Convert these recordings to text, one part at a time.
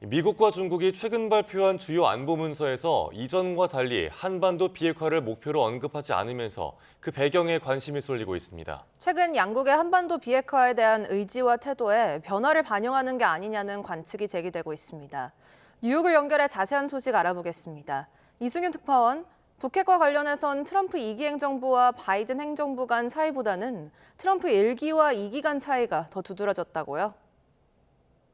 미국과 중국이 최근 발표한 주요 안보 문서에서 이전과 달리 한반도 비핵화를 목표로 언급하지 않으면서 그 배경에 관심이 쏠리고 있습니다. 최근 양국의 한반도 비핵화에 대한 의지와 태도에 변화를 반영하는 게 아니냐는 관측이 제기되고 있습니다. 뉴욕을 연결해 자세한 소식 알아보겠습니다. 이승윤 특파원, 북핵과 관련해선 트럼프 2기 행정부와 바이든 행정부 간 차이보다는 트럼프 1기와 2기 간 차이가 더 두드러졌다고요?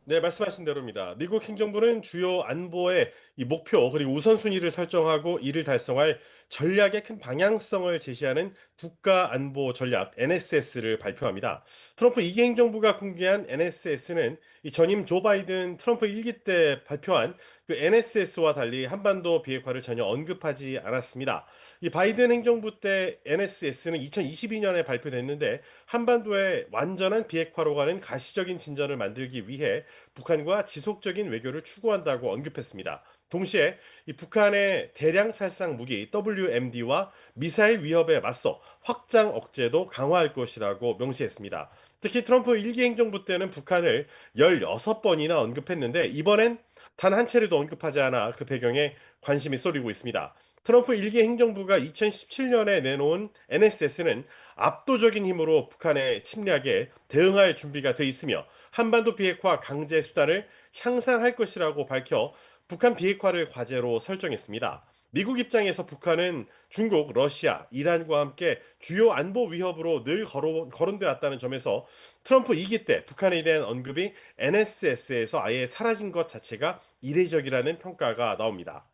네, 말씀하신 대로입니다. 미국 행정부는 주요 안보의 이 목표 그리고 우선순위를 설정하고 이를 달성할 전략의 큰 방향성을 제시하는 국가 안보 전략 NSS를 발표합니다. 트럼프 2기 행정부가 공개한 NSS는 이 전임 조 바이든 트럼프 1기 때 발표한 그 NSS와 달리 한반도 비핵화를 전혀 언급하지 않았습니다. 이 바이든 행정부 때 NSS는 2022년에 발표됐는데 한반도의 완전한 비핵화로 가는 가시적인 진전을 만들기 위해 북한과 지속적인 외교를 추구한다고 언급했습니다. 동시에 이 북한의 대량 살상 무기 WMD와 미사일 위협에 맞서 확장 억제도 강화할 것이라고 명시했습니다. 특히 트럼프 1기 행정부 때는 북한을 16번이나 언급했는데 이번엔 단 한 차례도 언급하지 않아 그 배경에 관심이 쏠리고 있습니다. 트럼프 1기 행정부가 2017년에 내놓은 NSS는 압도적인 힘으로 북한의 침략에 대응할 준비가 돼 있으며 한반도 비핵화 강제 수단을 향상할 것이라고 밝혀 북한 비핵화를 과제로 설정했습니다. 미국 입장에서 북한은 중국, 러시아, 이란과 함께 주요 안보 위협으로 늘 거론돼 왔다는 점에서 트럼프 2기 때 북한에 대한 언급이 NSS에서 아예 사라진 것 자체가 이례적이라는 평가가 나옵니다.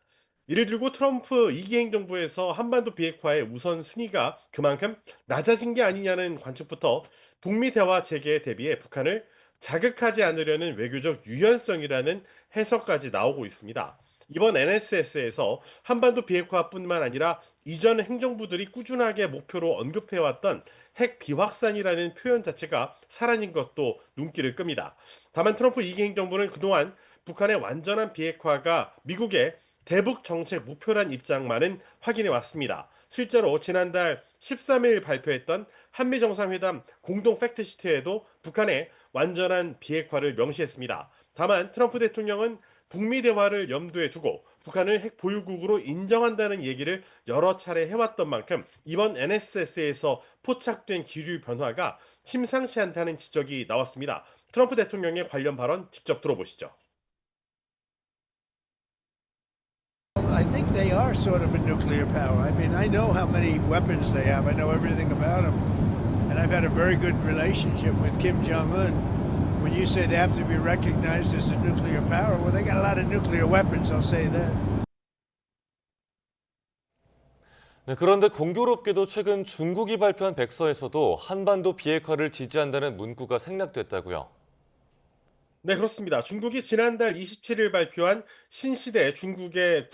이를 들고 트럼프 2기 행정부에서 한반도 비핵화의 우선순위가 그만큼 낮아진 게 아니냐는 관측부터 북미 대화 재개에 대비해 북한을 자극하지 않으려는 외교적 유연성이라는 해석까지 나오고 있습니다. 이번 NSS에서 한반도 비핵화뿐만 아니라 이전 행정부들이 꾸준하게 목표로 언급해왔던 핵 비확산이라는 표현 자체가 사라진 것도 눈길을 끕니다. 다만 트럼프 2기 행정부는 그동안 북한의 완전한 비핵화가 미국의 대북 정책 목표란 입장만은 확인해 왔습니다. 실제로 지난달 13일 발표했던 한미 정상회담 공동 팩트시트에도 북한의 완전한 비핵화를 명시했습니다. 다만 트럼프 대통령은 북미 대화를 염두에 두고 북한을 핵 보유국으로 인정한다는 얘기를 여러 차례 해왔던 만큼 이번 NSS에서 포착된 기류 변화가 심상치 않다는 지적이 나왔습니다. 트럼프 대통령의 관련 발언 직접 들어보시죠. I think they are sort of a nuclear power. I mean, I know how many weapons they have. I know everything about them. And I've had a very good relationship with Kim Jong-un. When you say they have to be recognized as a nuclear power, well, they got a lot of nuclear weapons, I'll say that. 네, 그런데 공교롭게도 최근 중국이 발표한 백서에서도 한반도 비핵화를 지지한다는 문구가 생략됐다고요. 네, 그렇습니다. 중국이 지난달 27일 발표한 신시대 중국의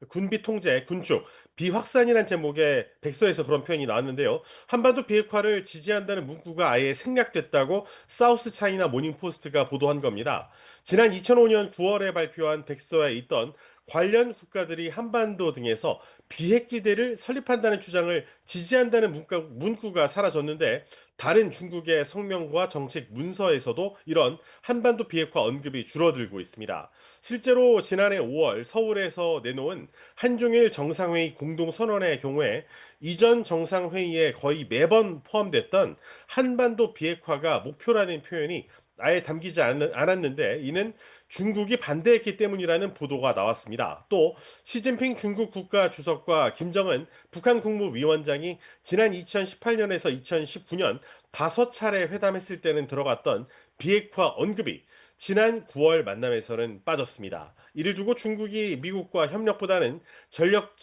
군비 통제, 군축, 비확산이란 제목의 백서에서 그런 표현이 나왔는데요. 한반도 비핵화를 지지한다는 문구가 아예 생략됐다고 사우스 차이나 모닝포스트가 보도한 겁니다. 지난 2005년 9월에 발표한 백서에 있던 관련 국가들이 한반도 등에서 비핵지대를 설립한다는 주장을 지지한다는 문구가 사라졌는데 다른 중국의 성명과 정책 문서에서도 이런 한반도 비핵화 언급이 줄어들고 있습니다. 실제로 지난해 5월 서울에서 내놓은 한중일 정상회의 공동선언의 경우에 이전 정상회의에 거의 매번 포함됐던 한반도 비핵화가 목표라는 표현이 아예 담기지 않았는데 이는 중국이 반대했기 때문이라는 보도가 나왔습니다. 또 시진핑 중국 국가 주석과 김정은 북한 국무위원장이 지난 2018년에서 2019년 5차례 회담했을 때는 들어갔던 비핵화 언급이 지난 9월 만남에서는 빠졌습니다. 이를 두고 중국이 미국과 협력보다는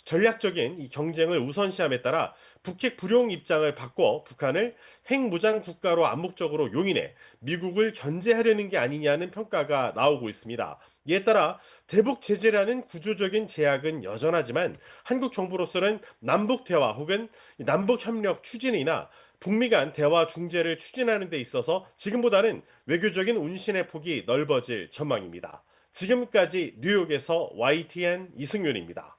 전략적인 이 경쟁을 우선시함에 따라 북핵 불용 입장을 바꿔 북한을 핵무장 국가로 암묵적으로 용인해 미국을 견제하려는 게 아니냐는 평가가 나오고 있습니다. 이에 따라 대북 제재라는 구조적인 제약은 여전하지만 한국 정부로서는 남북 대화 혹은 남북 협력 추진이나 북미 간 대화 중재를 추진하는 데 있어서 지금보다는 외교적인 운신의 폭이 넓어질 전망입니다. 지금까지 뉴욕에서 YTN 이승윤입니다.